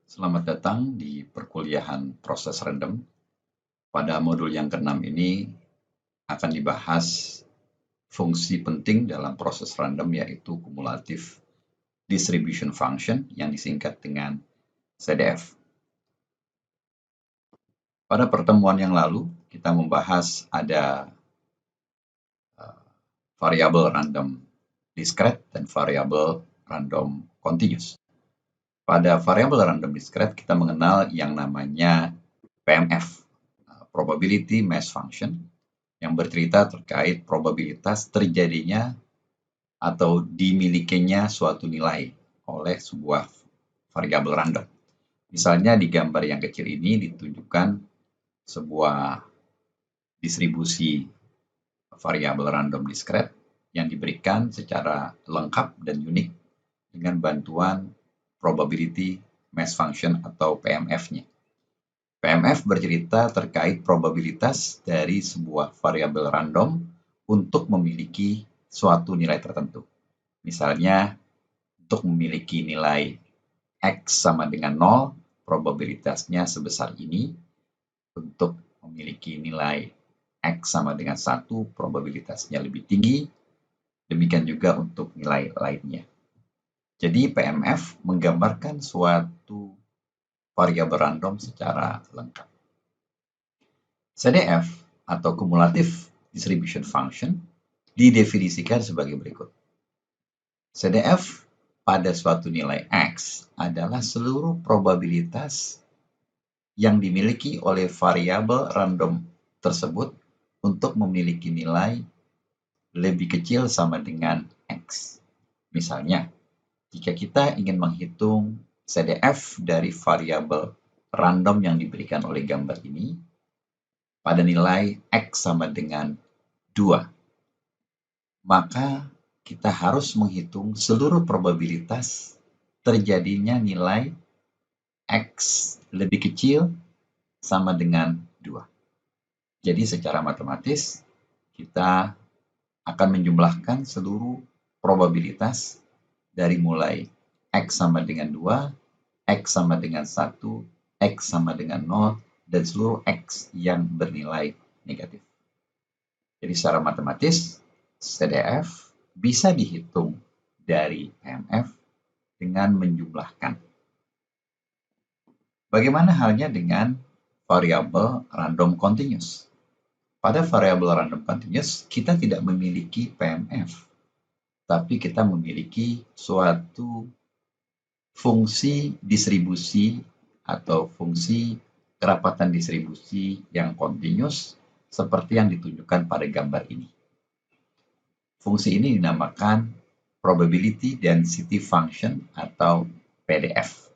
Selamat datang di perkuliahan proses random. Pada modul yang ke-6 ini akan dibahas fungsi penting dalam proses random yaitu cumulative distribution function yang disingkat dengan CDF. Pada pertemuan yang lalu kita membahas ada variabel random discrete dan variabel random continuous. Pada variabel random discrete kita mengenal yang namanya PMF, probability mass function, yang bercerita terkait probabilitas terjadinya atau dimilikinya suatu nilai oleh sebuah variabel random. Misalnya di gambar yang kecil ini ditunjukkan sebuah distribusi variabel random discrete yang diberikan secara lengkap dan unik dengan bantuan probability mass function atau PMF-nya. PMF bercerita terkait probabilitas dari sebuah variabel random untuk memiliki suatu nilai tertentu. Misalnya, untuk memiliki nilai X sama dengan 0, probabilitasnya sebesar ini. Untuk memiliki nilai X sama dengan 1, probabilitasnya lebih tinggi. Demikian juga untuk nilai lainnya. Jadi PMF menggambarkan suatu variabel random secara lengkap. CDF atau cumulative distribution function didefinisikan sebagai berikut. CDF pada suatu nilai X adalah seluruh probabilitas yang dimiliki oleh variabel random tersebut untuk memiliki nilai lebih kecil sama dengan X. Misalnya, jika kita ingin menghitung CDF dari variabel random yang diberikan oleh gambar ini, pada nilai X sama dengan 2, maka kita harus menghitung seluruh probabilitas terjadinya nilai X lebih kecil sama dengan 2. Jadi secara matematis, kita akan menjumlahkan seluruh probabilitas dari mulai X sama dengan 2, X sama dengan 1, X sama dengan 0, dan seluruh X yang bernilai negatif. Jadi secara matematis, CDF bisa dihitung dari PMF dengan menjumlahkan. Bagaimana halnya dengan variabel random continuous? Pada variabel random continuous, kita tidak memiliki PMF, tapi kita memiliki suatu fungsi distribusi atau fungsi kerapatan distribusi yang continuous seperti yang ditunjukkan pada gambar ini. Fungsi ini dinamakan probability density function atau PDF.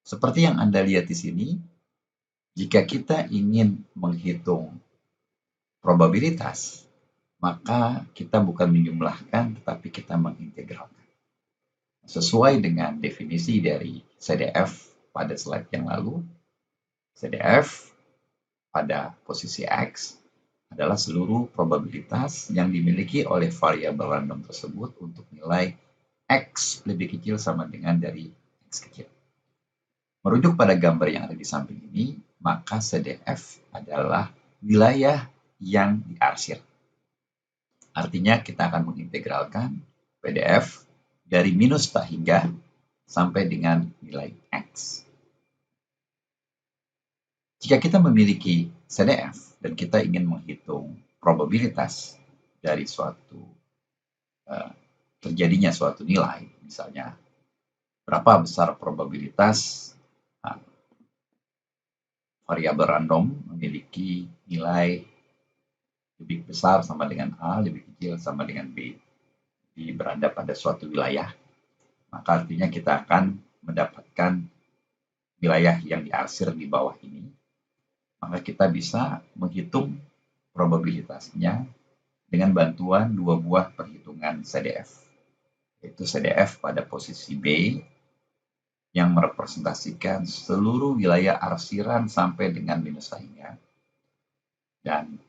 Seperti yang Anda lihat di sini, jika kita ingin menghitung probabilitas, maka kita bukan menjumlahkan, tetapi kita mengintegralkan. Sesuai dengan definisi dari CDF pada slide yang lalu, CDF pada posisi X adalah seluruh probabilitas yang dimiliki oleh variabel random tersebut untuk nilai X lebih kecil sama dengan dari X kecil. Merujuk pada gambar yang ada di samping ini, maka CDF adalah wilayah yang diarsir. Artinya kita akan mengintegralkan PDF dari minus tak hingga sampai dengan nilai X. Jika kita memiliki CDF dan kita ingin menghitung probabilitas dari suatu terjadinya suatu nilai, misalnya berapa besar probabilitas variabel random memiliki nilai lebih besar sama dengan A, lebih kecil sama dengan B, berada pada suatu wilayah, maka artinya kita akan mendapatkan wilayah yang diarsir di bawah ini. Maka kita bisa menghitung probabilitasnya dengan bantuan dua buah perhitungan CDF, yaitu CDF pada posisi B yang merepresentasikan seluruh wilayah arsiran sampai dengan minus hingga, dan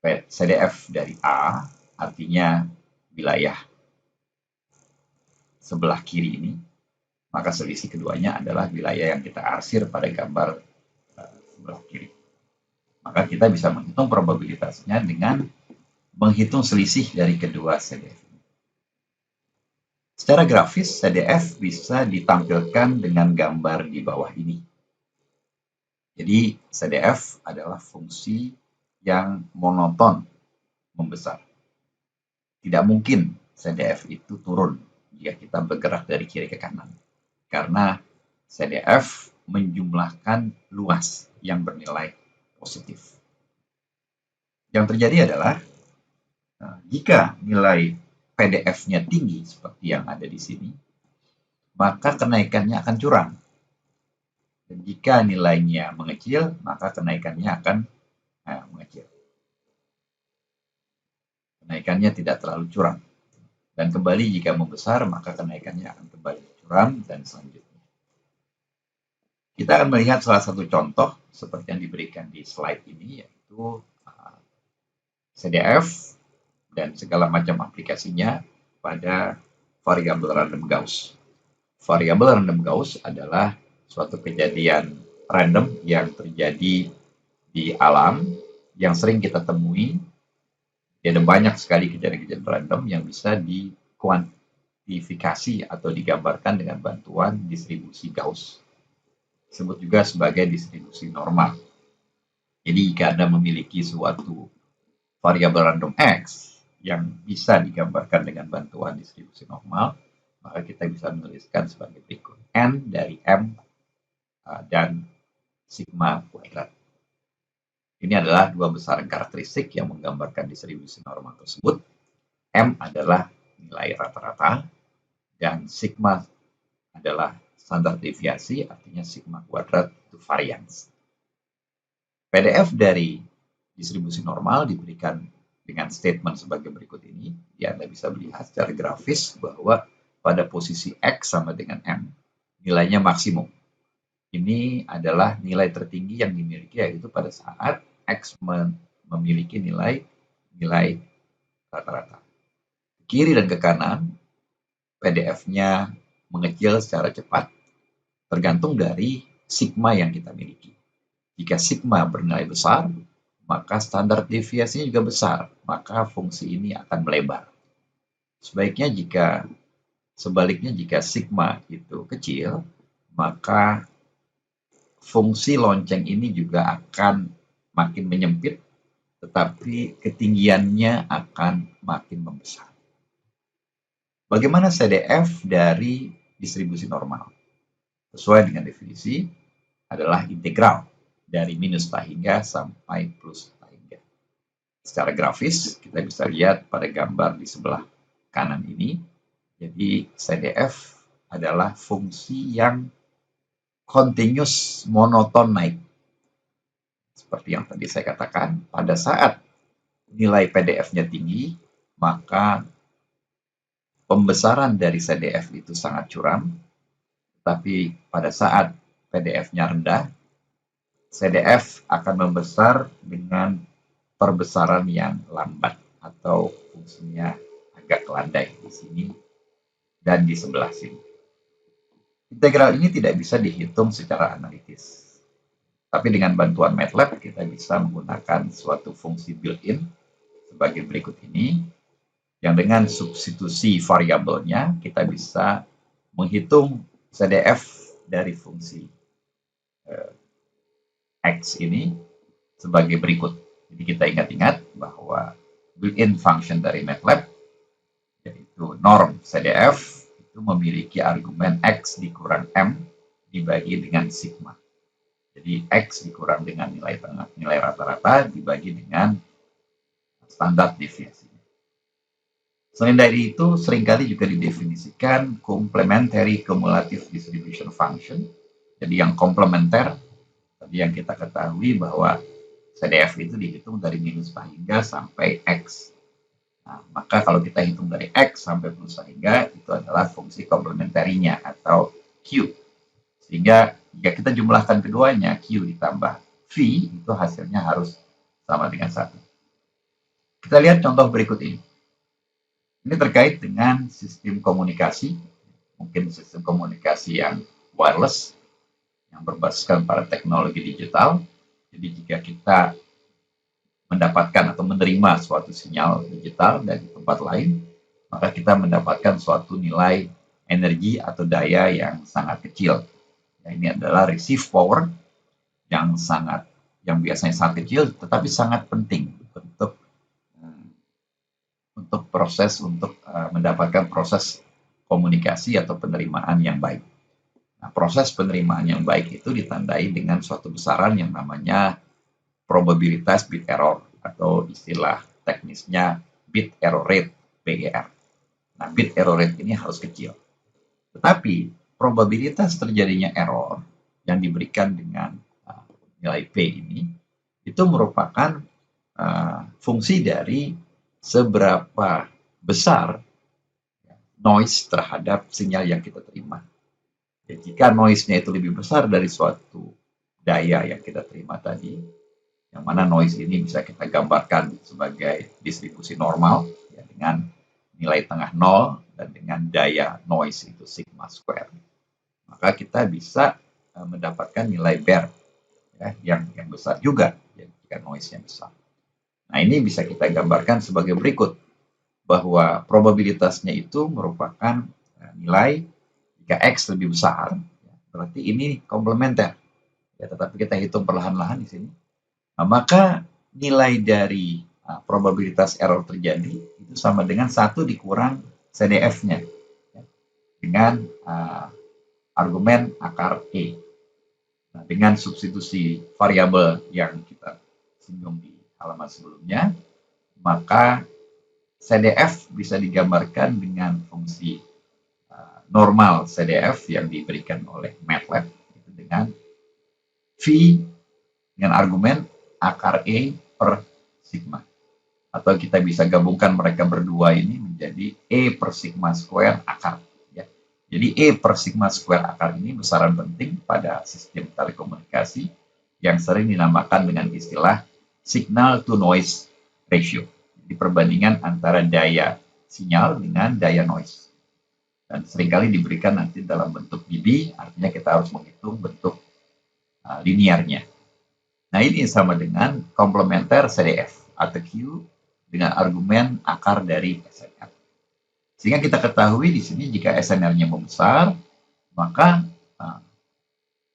CDF dari A artinya wilayah sebelah kiri ini, maka selisih keduanya adalah wilayah yang kita arsir pada gambar sebelah kiri. Maka kita bisa menghitung probabilitasnya dengan menghitung selisih dari kedua CDF. Secara grafis, CDF bisa ditampilkan dengan gambar di bawah ini. Jadi, CDF adalah fungsi yang monoton membesar. Tidak mungkin CDF itu turun jika kita bergerak dari kiri ke kanan. Karena CDF menjumlahkan luas yang bernilai positif. Yang terjadi adalah jika nilai PDF-nya tinggi seperti yang ada di sini, maka kenaikannya akan curam. Dan jika nilainya mengecil, maka kenaikannya akan mengecil. Kenaikannya tidak terlalu curam. Dan kembali jika membesar, maka kenaikannya akan kembali curam dan selanjutnya. Kita akan melihat salah satu contoh seperti yang diberikan di slide ini, yaitu CDF dan segala macam aplikasinya pada variabel random Gauss. Variabel random Gauss adalah suatu kejadian random yang terjadi di alam yang sering kita temui. Ada banyak sekali kejadian-kejadian random yang bisa dikuantifikasi atau digambarkan dengan bantuan distribusi Gauss. Disebut juga sebagai distribusi normal. Jadi jika Anda memiliki suatu variabel random X yang bisa digambarkan dengan bantuan distribusi normal, maka kita bisa menuliskan sebagai berikut. N dari M dan sigma kuadrat. Ini adalah dua besaran karakteristik yang menggambarkan distribusi normal tersebut. M adalah nilai rata-rata dan sigma adalah standar deviasi, artinya sigma kuadrat itu varians. PDF dari distribusi normal diberikan dengan statement sebagai berikut ini. Anda bisa melihat secara grafis bahwa pada posisi X sama dengan M, nilainya maksimum. Ini adalah nilai tertinggi yang dimiliki, yaitu pada saat X memiliki nilai rata-rata. Kiri dan ke kanan, PDF-nya mengecil secara cepat, tergantung dari sigma yang kita miliki. Jika sigma bernilai besar, maka standar deviasinya juga besar, maka fungsi ini akan melebar. Sebaliknya jika sigma itu kecil, maka fungsi lonceng ini juga akan makin menyempit, tetapi ketinggiannya akan makin membesar. Bagaimana CDF dari distribusi normal? Sesuai dengan definisi, adalah integral dari minus tahingga sampai plus tahingga. Secara grafis, kita bisa lihat pada gambar di sebelah kanan ini. Jadi, CDF adalah fungsi yang continuous monoton naik. Seperti yang tadi saya katakan, pada saat nilai PDF-nya tinggi, maka pembesaran dari CDF itu sangat curam. Tapi pada saat PDF-nya rendah, CDF akan membesar dengan perbesaran yang lambat atau fungsinya agak landai di sini dan di sebelah sini. Integral ini tidak bisa dihitung secara analitis. Tapi dengan bantuan MATLAB kita bisa menggunakan suatu fungsi built-in sebagai berikut ini, yang dengan substitusi variabelnya kita bisa menghitung CDF dari fungsi X ini sebagai berikut. Jadi kita ingat-ingat bahwa built-in function dari MATLAB, yaitu norm CDF, itu memiliki argumen X dikurang M dibagi dengan sigma. Jadi X dikurang dengan nilai rata-rata dibagi dengan standar deviasi. Selain dari itu, seringkali juga didefinisikan complementary cumulative distribution function. Jadi yang komplementer, tadi yang kita ketahui bahwa CDF itu dihitung dari minus tahingga sampai X. Nah, maka kalau kita hitung dari X sampai plus tahingga, itu adalah fungsi komplementarinya atau Q. Sehingga jika kita jumlahkan keduanya, Q ditambah V, itu hasilnya harus sama dengan 1. Kita lihat contoh berikut ini. Ini terkait dengan sistem komunikasi, mungkin sistem komunikasi yang wireless, yang berbasiskan pada teknologi digital. Jadi jika kita mendapatkan atau menerima suatu sinyal digital dari tempat lain, maka kita mendapatkan suatu nilai energi atau daya yang sangat kecil. Nah, ini adalah receive power yang biasanya sangat kecil, tetapi sangat penting untuk mendapatkan proses komunikasi atau penerimaan yang baik. Nah, proses penerimaan yang baik itu ditandai dengan suatu besaran yang namanya probabilitas bit error atau istilah teknisnya bit error rate (BER). Nah, bit error rate ini harus kecil. Tetapi probabilitas terjadinya error yang diberikan dengan nilai P ini itu merupakan fungsi dari seberapa besar noise terhadap sinyal yang kita terima. Jadi, jika noise-nya itu lebih besar dari suatu daya yang kita terima tadi, yang mana noise ini bisa kita gambarkan sebagai distribusi normal ya, dengan nilai tengah 0 dan dengan daya noise itu sigma square, maka kita bisa mendapatkan nilai BER ya, yang besar juga ya, jika noise-nya besar. Nah, ini bisa kita gambarkan sebagai berikut, bahwa probabilitasnya itu merupakan nilai jika X lebih besar, berarti ini komplementer. Ya, tetapi kita hitung perlahan-lahan di sini. Nah, maka nilai dari probabilitas error terjadi itu sama dengan 1 dikurang CDF-nya ya, dengan argumen akar E. Nah, dengan substitusi variabel yang kita singgung di halaman sebelumnya, maka CDF bisa digambarkan dengan fungsi normal CDF yang diberikan oleh MATLAB itu dengan V dengan argumen akar E per sigma. Atau kita bisa gabungkan mereka berdua ini menjadi E per sigma square akar. Ya. Jadi E per sigma square akar ini besaran penting pada sistem telekomunikasi yang sering dinamakan dengan istilah signal to noise ratio. Jadi perbandingan antara daya sinyal dengan daya noise. Dan seringkali diberikan nanti dalam bentuk dB, artinya kita harus menghitung bentuk linearnya. Nah, ini sama dengan komplementer CDF atau Q dengan argumen akar dari SNR. Sehingga kita ketahui di sini jika SNR-nya membesar, maka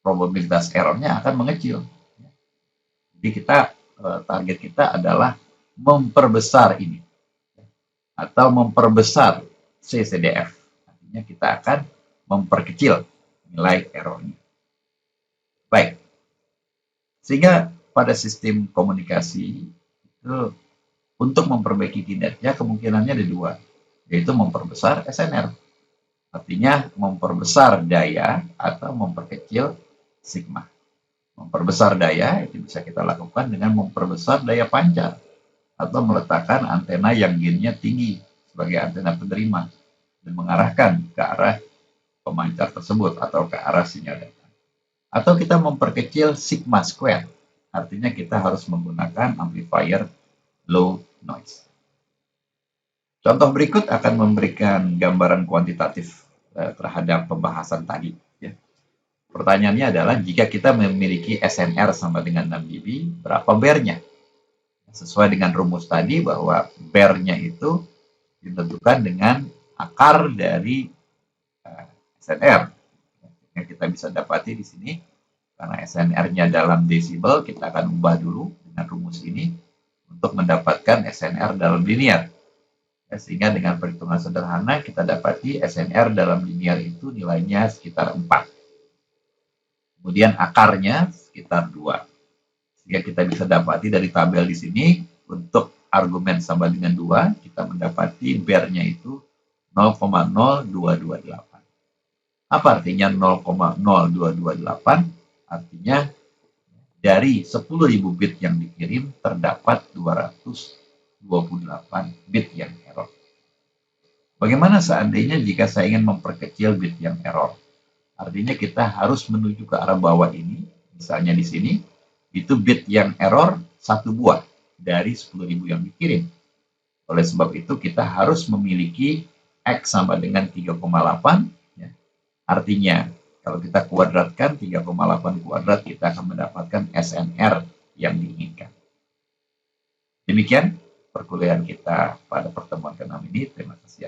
probabilitas errornya akan mengecil. Jadi target kita adalah memperbesar ini atau memperbesar CCDF. Artinya kita akan memperkecil nilai errornya. Baik. Sehingga pada sistem komunikasi itu untuk memperbaiki kinerja kemungkinannya ada dua, yaitu memperbesar SNR. Artinya memperbesar daya atau memperkecil sigma. Memperbesar daya itu bisa kita lakukan dengan memperbesar daya pancar atau meletakkan antena yang gainnya tinggi sebagai antena penerima dan mengarahkan ke arah pemancar tersebut atau ke arah sinyal data. Atau kita memperkecil sigma square, artinya kita harus menggunakan amplifier low noise. Contoh berikut akan memberikan gambaran kuantitatif terhadap pembahasan tadi. Ya. Pertanyaannya adalah jika kita memiliki SNR sama dengan 6 dB, berapa BER-nya? Sesuai dengan rumus tadi bahwa BER-nya itu ditentukan dengan akar dari SNR. Yang kita bisa dapati di sini, karena SNR-nya dalam desibel, kita akan ubah dulu dengan rumus ini untuk mendapatkan SNR dalam linear. Ya, sehingga dengan perhitungan sederhana kita dapati SNR dalam linear itu nilainya sekitar 4. Kemudian akarnya sekitar 2. Sehingga kita bisa dapati dari tabel di sini, untuk argumen sama dengan 2, kita mendapati BER-nya itu 0,0228. Apa artinya 0,0228? Artinya dari 10.000 bit yang dikirim terdapat 228 bit yang error. Bagaimana seandainya jika saya ingin memperkecil bit yang error? Artinya kita harus menuju ke arah bawah ini. Misalnya di sini, itu bit yang error 1 buah dari 10.000 yang dikirim. Oleh sebab itu kita harus memiliki X sama dengan 3,8 Artinya, kalau kita kuadratkan 3,8 kuadrat, kita akan mendapatkan SNR yang diinginkan. Demikian perkuliahan kita pada pertemuan ke-6 ini. Terima kasih